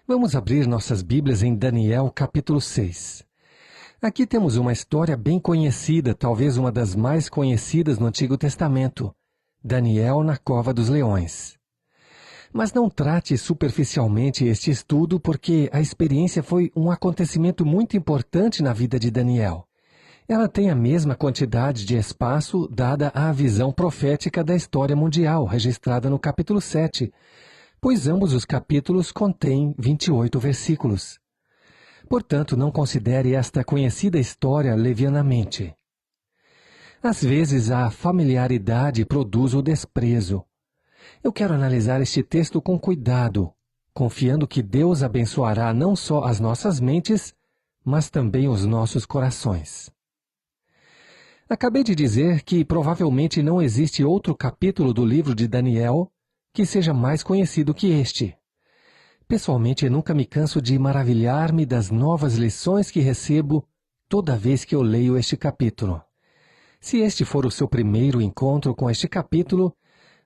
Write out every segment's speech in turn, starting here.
Vamos abrir nossas Bíblias em Daniel capítulo 6. Aqui temos uma história bem conhecida, talvez uma das mais conhecidas no Antigo Testamento, Daniel na cova dos leões. Mas não trate superficialmente este estudo, porque a experiência foi um acontecimento muito importante na vida de Daniel. Ela tem a mesma quantidade de espaço dada à visão profética da história mundial, registrada no capítulo 7, pois ambos os capítulos contêm 28 versículos. Portanto, não considere esta conhecida história levianamente. Às vezes, a familiaridade produz o desprezo. Eu quero analisar este texto com cuidado, confiando que Deus abençoará não só as nossas mentes, mas também os nossos corações. Acabei de dizer que provavelmente não existe outro capítulo do livro de Daniel que seja mais conhecido que este. Pessoalmente, eu nunca me canso de maravilhar-me das novas lições que recebo toda vez que eu leio este capítulo. Se este for o seu primeiro encontro com este capítulo,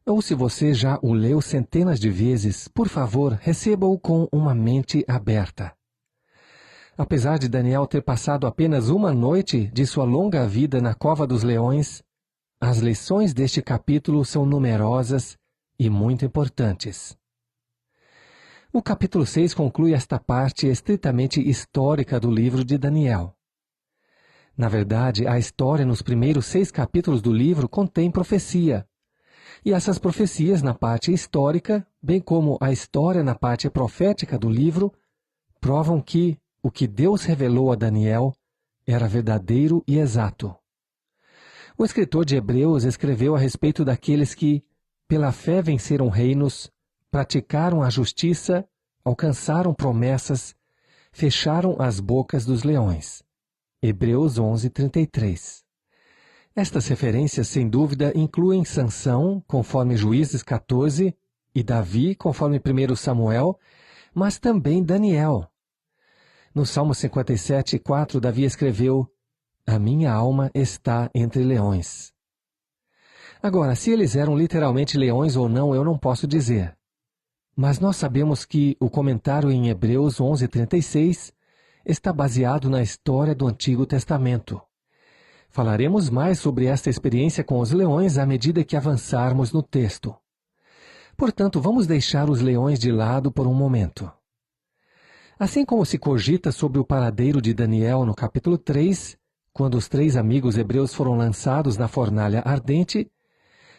ou se você já o leu centenas de vezes, por favor, receba-o com uma mente aberta. Apesar de Daniel ter passado apenas uma noite de sua longa vida na cova dos leões, as lições deste capítulo são numerosas e muito importantes. O capítulo 6 conclui esta parte estritamente histórica do livro de Daniel. Na verdade, a história nos primeiros 6 capítulos do livro contém profecia. E essas profecias na parte histórica, bem como a história na parte profética do livro, provam que o que Deus revelou a Daniel era verdadeiro e exato. O escritor de Hebreus escreveu a respeito daqueles que, pela fé venceram reinos, praticaram a justiça, alcançaram promessas, fecharam as bocas dos leões. Hebreus 11:33. Estas referências, sem dúvida, incluem Sansão, conforme Juízes 14, e Davi, conforme 1 Samuel, mas também Daniel. No Salmo 57:4, Davi escreveu: "A minha alma está entre leões." Agora, se eles eram literalmente leões ou não, eu não posso dizer. Mas nós sabemos que o comentário em Hebreus 11:36 está baseado na história do Antigo Testamento. Falaremos mais sobre esta experiência com os leões à medida que avançarmos no texto. Portanto, vamos deixar os leões de lado por um momento. Assim como se cogita sobre o paradeiro de Daniel no capítulo 3, quando os 3 amigos hebreus foram lançados na fornalha ardente,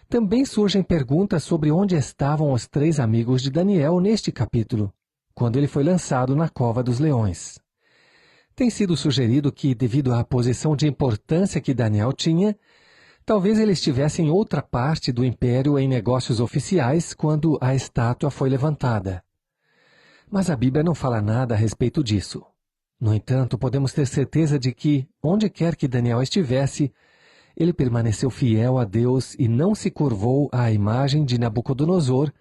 também surgem perguntas sobre onde estavam os 3 amigos de Daniel neste capítulo, quando ele foi lançado na cova dos leões. Tem sido sugerido que, devido à posição de importância que Daniel tinha, talvez ele estivesse em outra parte do império em negócios oficiais quando a estátua foi levantada. Mas a Bíblia não fala nada a respeito disso. No entanto, podemos ter certeza de que, onde quer que Daniel estivesse, ele permaneceu fiel a Deus e não se curvou à imagem de Nabucodonosor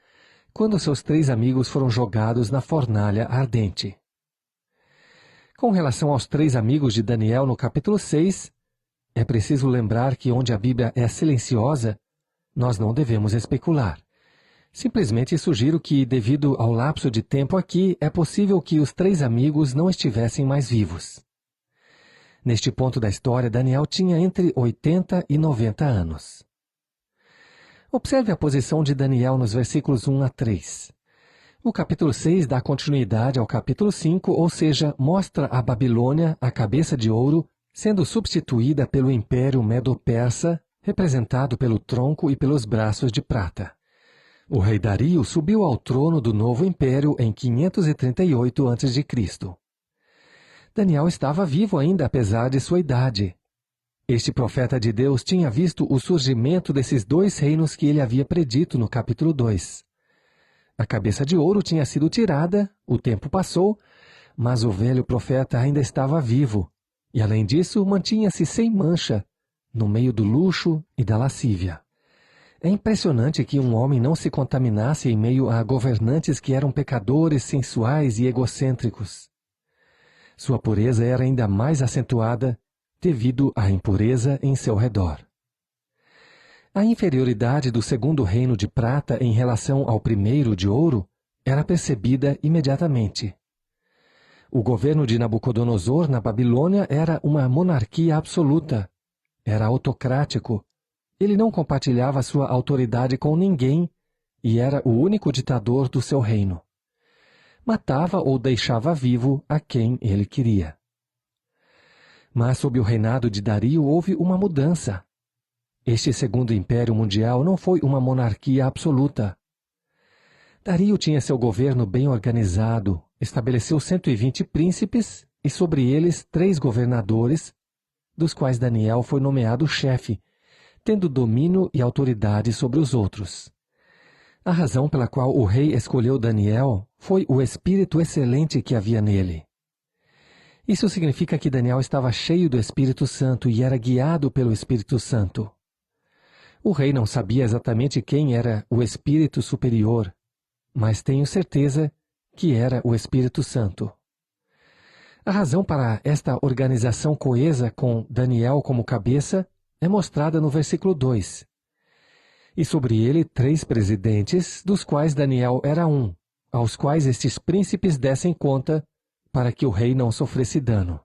quando seus 3 amigos foram jogados na fornalha ardente. Com relação aos 3 amigos de Daniel no capítulo 6, é preciso lembrar que onde a Bíblia é silenciosa, nós não devemos especular. Simplesmente sugiro que, devido ao lapso de tempo aqui, é possível que os 3 amigos não estivessem mais vivos. Neste ponto da história, Daniel tinha entre 80 e 90 anos. Observe a posição de Daniel nos versículos 1 a 3. O capítulo 6 dá continuidade ao capítulo 5, ou seja, mostra a Babilônia, a cabeça de ouro, sendo substituída pelo Império Medo-Persa, representado pelo tronco e pelos braços de prata. O rei Dario subiu ao trono do novo império em 538 a.C. Daniel estava vivo ainda apesar de sua idade. Este profeta de Deus tinha visto o surgimento desses 2 reinos que ele havia predito no capítulo 2. A cabeça de ouro tinha sido tirada, o tempo passou, mas o velho profeta ainda estava vivo, e além disso mantinha-se sem mancha, no meio do luxo e da lascívia. É impressionante que um homem não se contaminasse em meio a governantes que eram pecadores, sensuais e egocêntricos. Sua pureza era ainda mais acentuada devido à impureza em seu redor. A inferioridade do segundo reino de prata em relação ao primeiro de ouro era percebida imediatamente. O governo de Nabucodonosor na Babilônia era uma monarquia absoluta. Era autocrático. Ele não compartilhava sua autoridade com ninguém e era o único ditador do seu reino. Matava ou deixava vivo a quem ele queria. Mas sob o reinado de Dario houve uma mudança. Este segundo império mundial não foi uma monarquia absoluta. Dario tinha seu governo bem organizado, estabeleceu 120 príncipes e sobre eles 3 governadores, dos quais Daniel foi nomeado chefe, tendo domínio e autoridade sobre os outros. A razão pela qual o rei escolheu Daniel foi o espírito excelente que havia nele. Isso significa que Daniel estava cheio do Espírito Santo e era guiado pelo Espírito Santo. O rei não sabia exatamente quem era o Espírito Superior, mas tenho certeza que era o Espírito Santo. A razão para esta organização coesa com Daniel como cabeça é mostrada no versículo 2. E sobre ele 3 presidentes, dos quais Daniel era um, aos quais estes príncipes dessem conta, para que o rei não sofresse dano.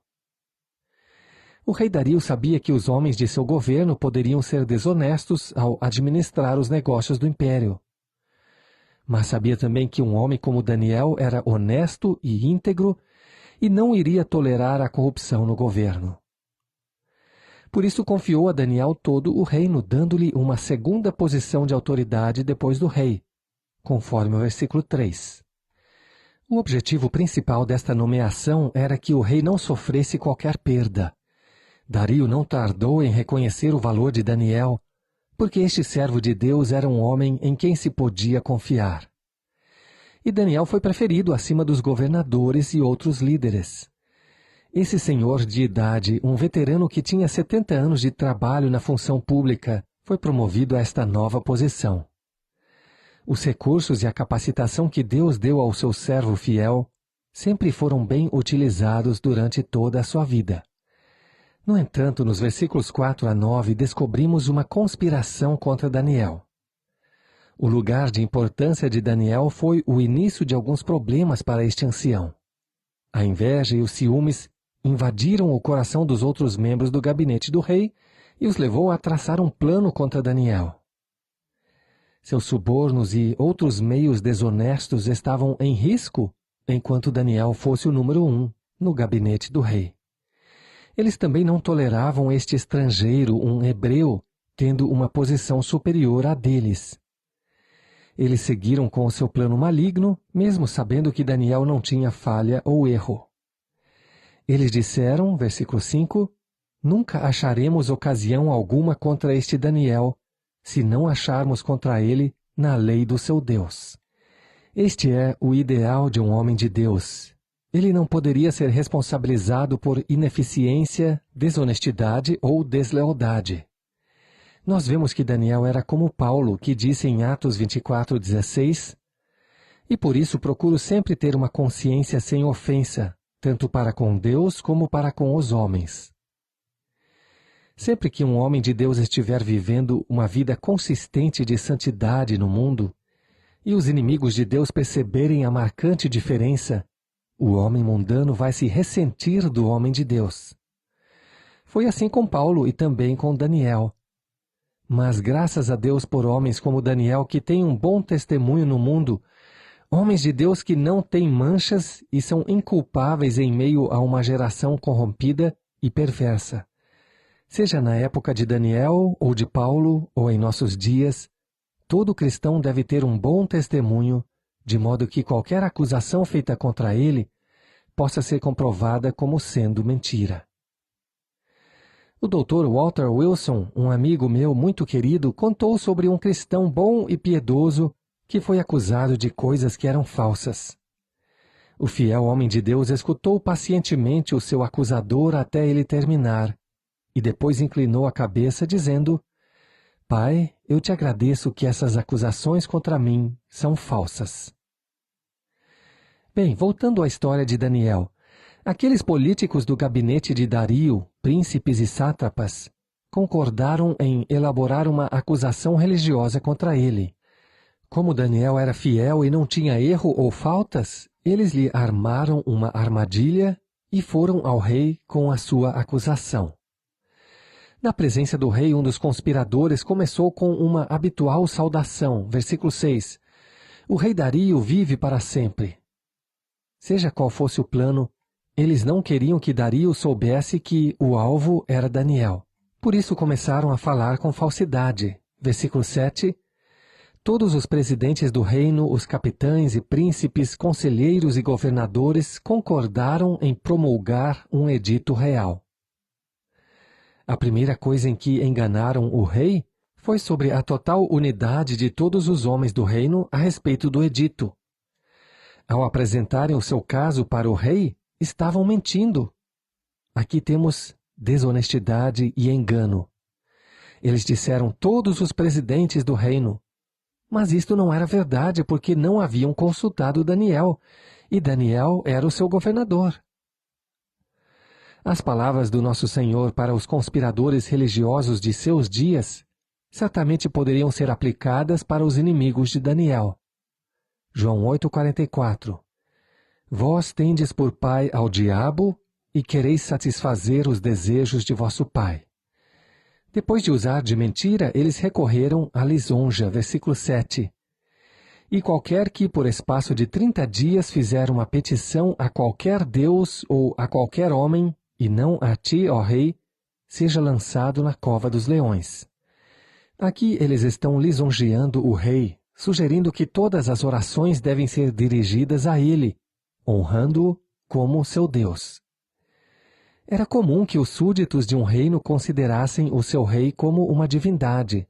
O rei Dario sabia que os homens de seu governo poderiam ser desonestos ao administrar os negócios do império. Mas sabia também que um homem como Daniel era honesto e íntegro e não iria tolerar a corrupção no governo. Por isso confiou a Daniel todo o reino, dando-lhe uma segunda posição de autoridade depois do rei, conforme o versículo 3. O objetivo principal desta nomeação era que o rei não sofresse qualquer perda. Dario não tardou em reconhecer o valor de Daniel, porque este servo de Deus era um homem em quem se podia confiar. E Daniel foi preferido acima dos governadores e outros líderes. Esse senhor de idade, um veterano que tinha 70 anos de trabalho na função pública, foi promovido a esta nova posição. Os recursos e a capacitação que Deus deu ao seu servo fiel sempre foram bem utilizados durante toda a sua vida. No entanto, nos versículos 4 a 9, descobrimos uma conspiração contra Daniel. O lugar de importância de Daniel foi o início de alguns problemas para este ancião. A inveja e os ciúmes invadiram o coração dos outros membros do gabinete do rei e os levou a traçar um plano contra Daniel. Seus subornos e outros meios desonestos estavam em risco enquanto Daniel fosse o número 1 no gabinete do rei. Eles também não toleravam este estrangeiro, um hebreu, tendo uma posição superior à deles. Eles seguiram com o seu plano maligno, mesmo sabendo que Daniel não tinha falha ou erro. Eles disseram, versículo 5, nunca acharemos ocasião alguma contra este Daniel, se não acharmos contra ele na lei do seu Deus. Este é o ideal de um homem de Deus. Ele não poderia ser responsabilizado por ineficiência, desonestidade ou deslealdade. Nós vemos que Daniel era como Paulo, que disse em Atos 24:16, e por isso procuro sempre ter uma consciência sem ofensa, tanto para com Deus como para com os homens. Sempre que um homem de Deus estiver vivendo uma vida consistente de santidade no mundo, e os inimigos de Deus perceberem a marcante diferença, o homem mundano vai se ressentir do homem de Deus. Foi assim com Paulo e também com Daniel. Mas graças a Deus por homens como Daniel, que têm um bom testemunho no mundo, homens de Deus que não têm manchas e são inculpáveis em meio a uma geração corrompida e perversa. Seja na época de Daniel ou de Paulo ou em nossos dias, todo cristão deve ter um bom testemunho, de modo que qualquer acusação feita contra ele possa ser comprovada como sendo mentira. O Dr. Walter Wilson, um amigo meu muito querido, contou sobre um cristão bom e piedoso que foi acusado de coisas que eram falsas. O fiel homem de Deus escutou pacientemente o seu acusador até ele terminar, e depois inclinou a cabeça, dizendo: Pai, eu te agradeço que essas acusações contra mim são falsas. Bem, voltando à história de Daniel, aqueles políticos do gabinete de Dario, príncipes e sátrapas, concordaram em elaborar uma acusação religiosa contra ele. Como Daniel era fiel e não tinha erro ou faltas, Eles lhe armaram uma armadilha e foram ao rei com a sua acusação. Na presença do rei, um dos conspiradores começou com uma habitual saudação. Versículo 6. O rei Dario vive para sempre. Seja qual fosse o plano, eles não queriam que Dario soubesse que o alvo era Daniel. Por isso começaram a falar com falsidade. Versículo 7. Todos os presidentes do reino, os capitães e príncipes, conselheiros e governadores concordaram em promulgar um edito real. A primeira coisa em que enganaram o rei foi sobre a total unidade de todos os homens do reino a respeito do edito. Ao apresentarem o seu caso para o rei, estavam mentindo. Aqui temos desonestidade e engano. Eles disseram todos os presidentes do reino. Mas isto não era verdade, porque não haviam consultado Daniel, e Daniel era o seu governador. As palavras do nosso Senhor para os conspiradores religiosos de seus dias certamente poderiam ser aplicadas para os inimigos de Daniel. João 8,44. Vós tendes por pai ao diabo e quereis satisfazer os desejos de vosso pai. Depois de usar de mentira, eles recorreram à lisonja. Versículo 7. E qualquer que por espaço de 30 dias fizer uma petição a qualquer deus ou a qualquer homem, e não a ti, ó rei, seja lançado na cova dos leões. Aqui eles estão lisonjeando o rei, sugerindo que todas as orações devem ser dirigidas a ele, honrando-o como seu Deus. Era comum que os súditos de um reino considerassem o seu rei como uma divindade.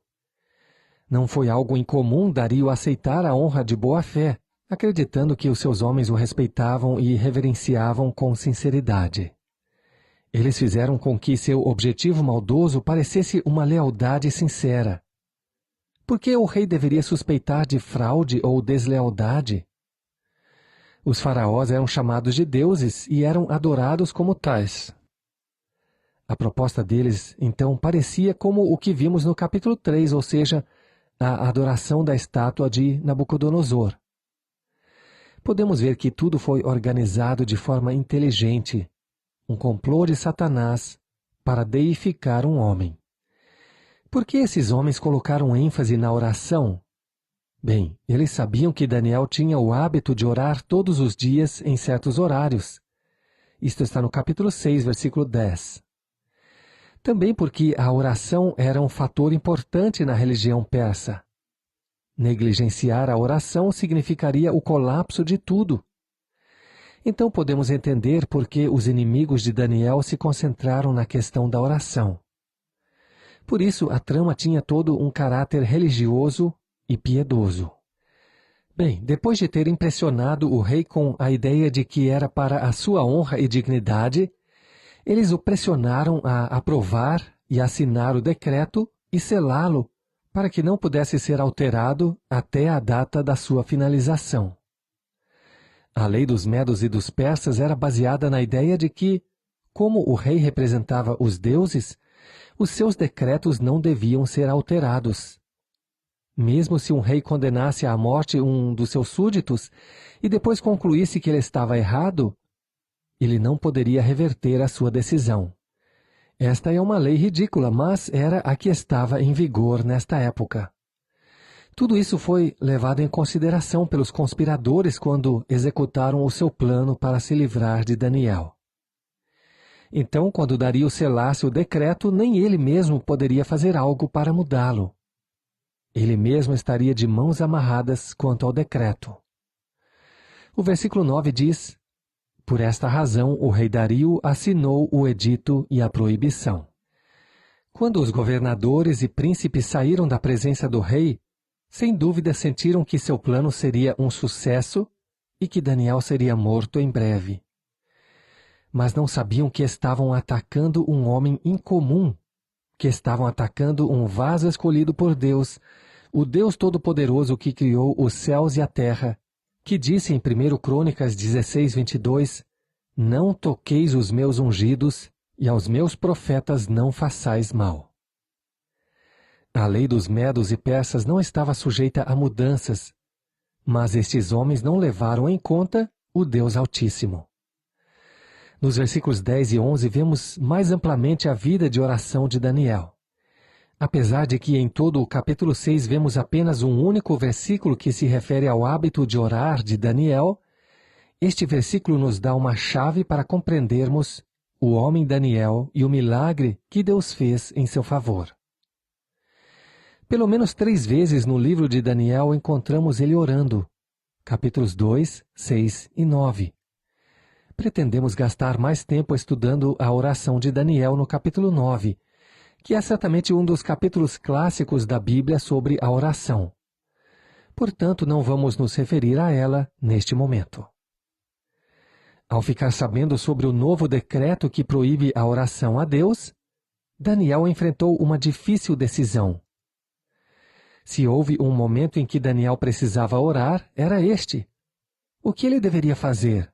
Não foi algo incomum Dario aceitar a honra de boa fé, acreditando que os seus homens o respeitavam e reverenciavam com sinceridade. Eles fizeram com que seu objetivo maldoso parecesse uma lealdade sincera. Por que o rei deveria suspeitar de fraude ou deslealdade? Os faraós eram chamados de deuses e eram adorados como tais. A proposta deles, então, parecia como o que vimos no capítulo 3, ou seja, a adoração da estátua de Nabucodonosor. Podemos ver que tudo foi organizado de forma inteligente, um complô de Satanás para deificar um homem. Por que esses homens colocaram ênfase na oração? Bem, eles sabiam que Daniel tinha o hábito de orar todos os dias em certos horários. Isto está no capítulo 6, versículo 10. Também porque a oração era um fator importante na religião persa. Negligenciar a oração significaria o colapso de tudo. Então podemos entender por que os inimigos de Daniel se concentraram na questão da oração. Por isso, a trama tinha todo um caráter religioso e piedoso. Bem, depois de ter impressionado o rei com a ideia de que era para a sua honra e dignidade, eles o pressionaram a aprovar e assinar o decreto e selá-lo para que não pudesse ser alterado até a data da sua finalização. A lei dos medos e dos persas era baseada na ideia de que, como o rei representava os deuses, os seus decretos não deviam ser alterados. Mesmo se um rei condenasse à morte um dos seus súditos e depois concluísse que ele estava errado, ele não poderia reverter a sua decisão. Esta é uma lei ridícula, mas era a que estava em vigor nesta época. Tudo isso foi levado em consideração pelos conspiradores quando executaram o seu plano para se livrar de Daniel. Então, quando Dario selasse o decreto, nem ele mesmo poderia fazer algo para mudá-lo. Ele mesmo estaria de mãos amarradas quanto ao decreto. O versículo 9 diz: Por esta razão, o rei Dario assinou o edito e a proibição. Quando os governadores e príncipes saíram da presença do rei, sem dúvida sentiram que seu plano seria um sucesso e que Daniel seria morto em breve. Mas não sabiam que estavam atacando um homem incomum, que estavam atacando um vaso escolhido por Deus, o Deus Todo-Poderoso que criou os céus e a terra, que disse em 1 Crônicas 16, 22, Não toqueis os meus ungidos, e aos meus profetas não façais mal. A lei dos medos e persas não estava sujeita a mudanças, mas estes homens não levaram em conta o Deus Altíssimo. Nos versículos 10 e 11 vemos mais amplamente a vida de oração de Daniel. Apesar de que em todo o capítulo 6 vemos apenas um único versículo que se refere ao hábito de orar de Daniel, este versículo nos dá uma chave para compreendermos o homem Daniel e o milagre que Deus fez em seu favor. Pelo menos 3 vezes no livro de Daniel encontramos ele orando, capítulos 2, 6 e 9. Pretendemos gastar mais tempo estudando a oração de Daniel no capítulo 9, que é certamente um dos capítulos clássicos da Bíblia sobre a oração. Portanto, não vamos nos referir a ela neste momento. Ao ficar sabendo sobre o novo decreto que proíbe a oração a Deus, Daniel enfrentou uma difícil decisão. Se houve um momento em que Daniel precisava orar, era este. O que ele deveria fazer?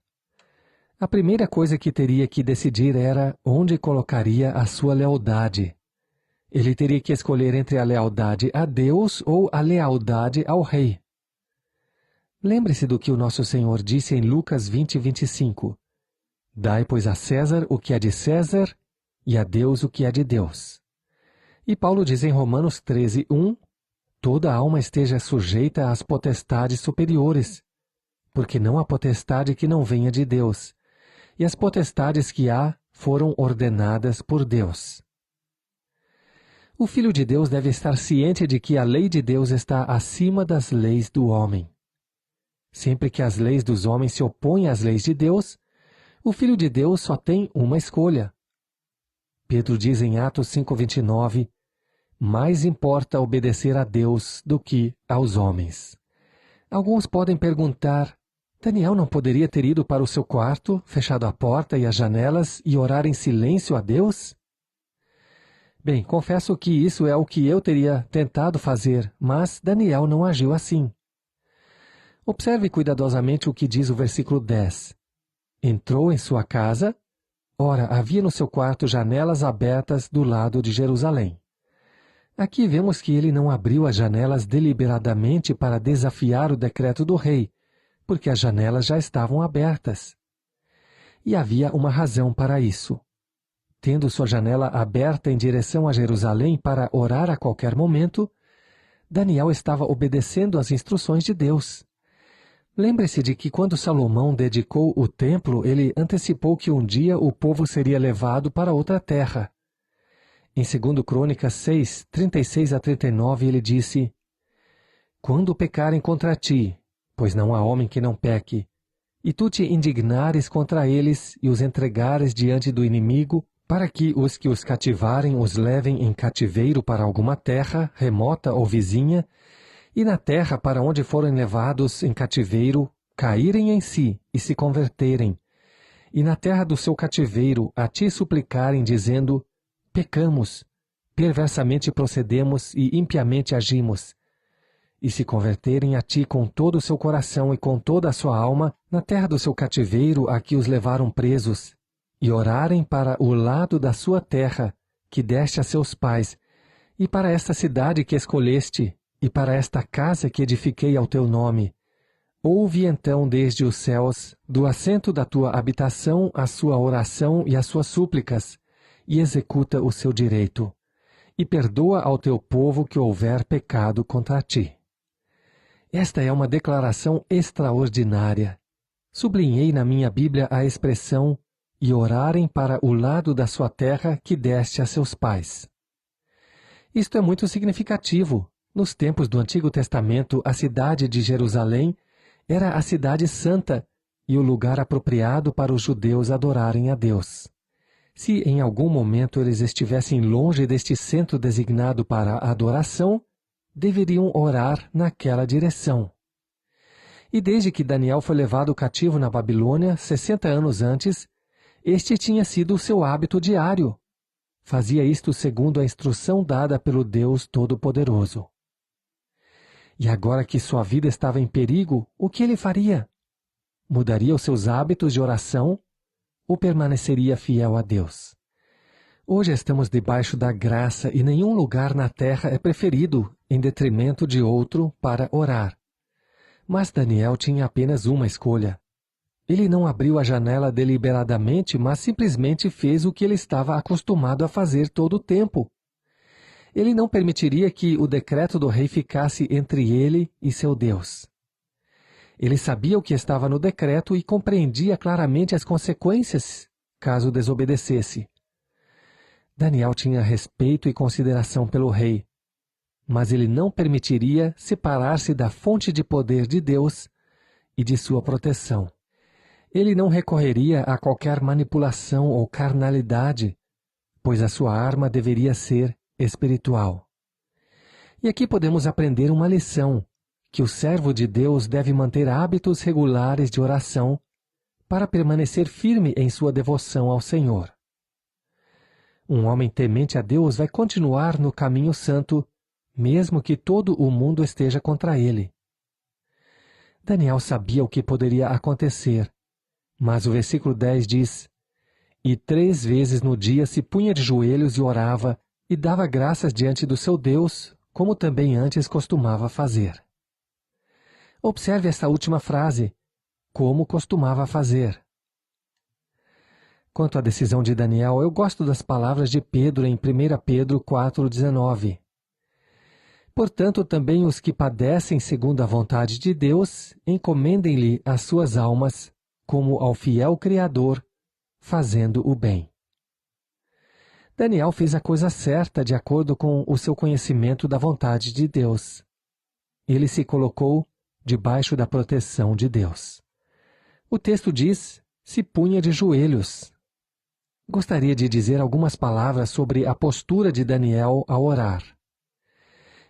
A primeira coisa que teria que decidir era onde colocaria a sua lealdade. Ele teria que escolher entre a lealdade a Deus ou a lealdade ao rei. Lembre-se do que o nosso Senhor disse em Lucas 20, 25. Dai, pois, a César o que é de César e a Deus o que é de Deus. E Paulo diz em Romanos 13, 1, toda alma esteja sujeita às potestades superiores, porque não há potestade que não venha de Deus, e as potestades que há foram ordenadas por Deus. O Filho de Deus deve estar ciente de que a lei de Deus está acima das leis do homem. Sempre que as leis dos homens se opõem às leis de Deus, o Filho de Deus só tem uma escolha. Pedro diz em Atos 5:29, mais importa obedecer a Deus do que aos homens. Alguns podem perguntar, Daniel não poderia ter ido para o seu quarto, fechado a porta e as janelas e orar em silêncio a Deus? Bem, confesso que isso é o que eu teria tentado fazer, mas Daniel não agiu assim. Observe cuidadosamente o que diz o versículo 10. Entrou em sua casa, ora, havia no seu quarto janelas abertas do lado de Jerusalém. Aqui vemos que ele não abriu as janelas deliberadamente para desafiar o decreto do rei, porque as janelas já estavam abertas. E havia uma razão para isso. Tendo sua janela aberta em direção a Jerusalém para orar a qualquer momento, Daniel estava obedecendo às instruções de Deus. Lembre-se de que quando Salomão dedicou o templo, ele antecipou que um dia o povo seria levado para outra terra. Em 2 Crônicas 6, 36 a 39, ele disse, quando pecarem contra ti, pois não há homem que não peque, e tu te indignares contra eles e os entregares diante do inimigo, para que os cativarem os levem em cativeiro para alguma terra, remota ou vizinha, e na terra para onde forem levados em cativeiro, caírem em si e se converterem, e na terra do seu cativeiro a ti suplicarem, dizendo, pecamos, perversamente procedemos e impiamente agimos, e se converterem a ti com todo o seu coração e com toda a sua alma, na terra do seu cativeiro a que os levaram presos, e orarem para o lado da sua terra, que deste a seus pais, e para esta cidade que escolheste, e para esta casa que edifiquei ao teu nome. Ouve então desde os céus, do assento da tua habitação, a sua oração e as suas súplicas, e executa o seu direito, e perdoa ao teu povo que houver pecado contra ti. Esta é uma declaração extraordinária. Sublinhei na minha Bíblia a expressão e orarem para o lado da sua terra que deste a seus pais. Isto é muito significativo. Nos tempos do Antigo Testamento, a cidade de Jerusalém era a cidade santa e o lugar apropriado para os judeus adorarem a Deus. Se em algum momento eles estivessem longe deste centro designado para a adoração, deveriam orar naquela direção. E desde que Daniel foi levado cativo na Babilônia, 60 anos antes, este tinha sido o seu hábito diário. Fazia isto segundo a instrução dada pelo Deus Todo-Poderoso. E agora que sua vida estava em perigo, o que ele faria? Mudaria os seus hábitos de oração ou permaneceria fiel a Deus? Hoje estamos debaixo da graça e nenhum lugar na terra é preferido em detrimento de outro para orar. Mas Daniel tinha apenas uma escolha: Ele não abriu a janela deliberadamente, mas simplesmente fez o que ele estava acostumado a fazer todo o tempo. Ele não permitiria que o decreto do rei ficasse entre ele e seu Deus. Ele sabia o que estava no decreto e compreendia claramente as consequências caso desobedecesse. Daniel tinha respeito e consideração pelo rei, mas ele não permitiria separar-se da fonte de poder de Deus e de sua proteção. Ele não recorreria a qualquer manipulação ou carnalidade, pois a sua arma deveria ser espiritual. E aqui podemos aprender uma lição, que o servo de Deus deve manter hábitos regulares de oração para permanecer firme em sua devoção ao Senhor. Um homem temente a Deus vai continuar no caminho santo, mesmo que todo o mundo esteja contra ele. Daniel sabia o que poderia acontecer, mas o versículo 10 diz: E 3 vezes no dia se punha de joelhos e orava, e dava graças diante do seu Deus, como também antes costumava fazer. Observe esta última frase, como costumava fazer. Quanto à decisão de Daniel, eu gosto das palavras de Pedro em 1 Pedro 4,19. Portanto, também os que padecem segundo a vontade de Deus, encomendem-lhe as suas almas, como ao fiel Criador, fazendo o bem. Daniel fez a coisa certa de acordo com o seu conhecimento da vontade de Deus. Ele se colocou debaixo da proteção de Deus. O texto diz: se punha de joelhos. Gostaria de dizer algumas palavras sobre a postura de Daniel ao orar.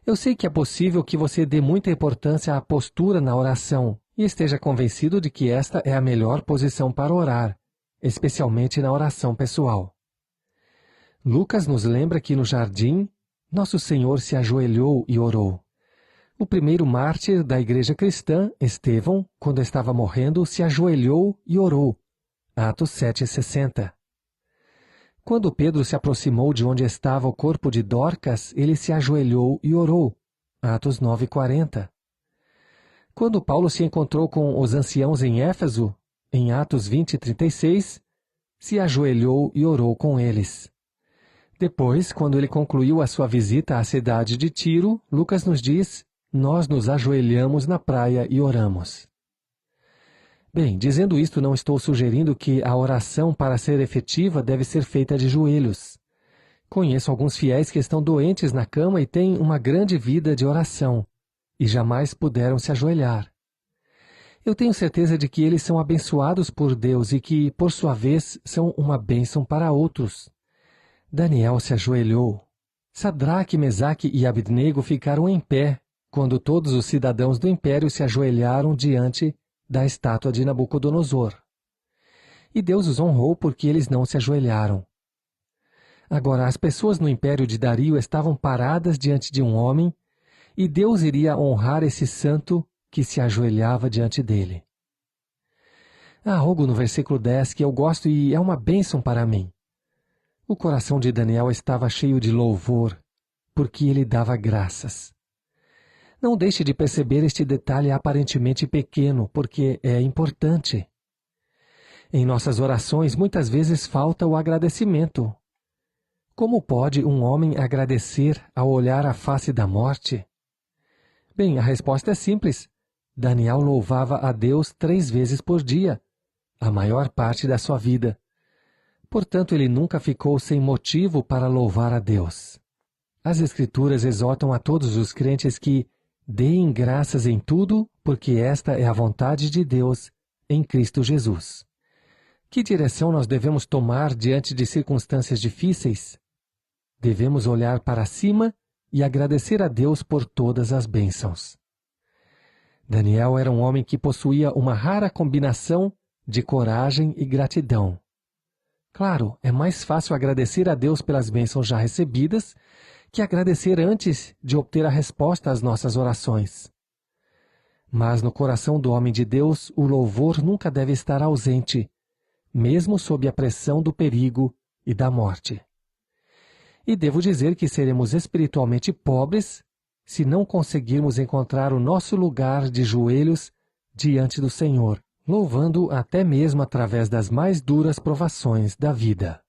Eu sei que é possível que você dê muita importância à postura na oração e esteja convencido de que esta é a melhor posição para orar, especialmente na oração pessoal. Lucas nos lembra que no jardim, Nosso Senhor se ajoelhou e orou. O primeiro mártir da igreja cristã, Estevão, quando estava morrendo, se ajoelhou e orou. Atos 7,60. Quando Pedro se aproximou de onde estava o corpo de Dorcas, ele se ajoelhou e orou. Atos 9,40. Quando Paulo se encontrou com os anciãos em Éfeso, em Atos 20,36, se ajoelhou e orou com eles. Depois, quando ele concluiu a sua visita à cidade de Tiro, Lucas nos diz: nós nos ajoelhamos na praia e oramos. Bem, dizendo isto, não estou sugerindo que a oração, para ser efetiva, deve ser feita de joelhos. Conheço alguns fiéis que estão doentes na cama e têm uma grande vida de oração, e jamais puderam se ajoelhar. Eu tenho certeza de que eles são abençoados por Deus e que, por sua vez, são uma bênção para outros. Daniel se ajoelhou. Sadraque, Mesaque e Abednego ficaram em pé, quando todos os cidadãos do império se ajoelharam diante da estátua de Nabucodonosor. E Deus os honrou porque eles não se ajoelharam. Agora, as pessoas no império de Dario estavam paradas diante de um homem, e Deus iria honrar esse santo que se ajoelhava diante dele. Há algo no versículo 10 que eu gosto e é uma bênção para mim. O coração de Daniel estava cheio de louvor, porque ele dava graças. Não deixe de perceber este detalhe aparentemente pequeno, porque é importante. Em nossas orações, muitas vezes falta o agradecimento. Como pode um homem agradecer ao olhar a face da morte? Bem, a resposta é simples. Daniel louvava a Deus 3 vezes por dia, a maior parte da sua vida. Portanto, ele nunca ficou sem motivo para louvar a Deus. As Escrituras exortam a todos os crentes que deem graças em tudo, porque esta é a vontade de Deus em Cristo Jesus. Que direção nós devemos tomar diante de circunstâncias difíceis? Devemos olhar para cima e agradecer a Deus por todas as bênçãos. Daniel era um homem que possuía uma rara combinação de coragem e gratidão. Claro, é mais fácil agradecer a Deus pelas bênçãos já recebidas que agradecer antes de obter a resposta às nossas orações. Mas no coração do homem de Deus, o louvor nunca deve estar ausente, mesmo sob a pressão do perigo e da morte. E devo dizer que seremos espiritualmente pobres se não conseguirmos encontrar o nosso lugar de joelhos diante do Senhor, louvando-o até mesmo através das mais duras provações da vida.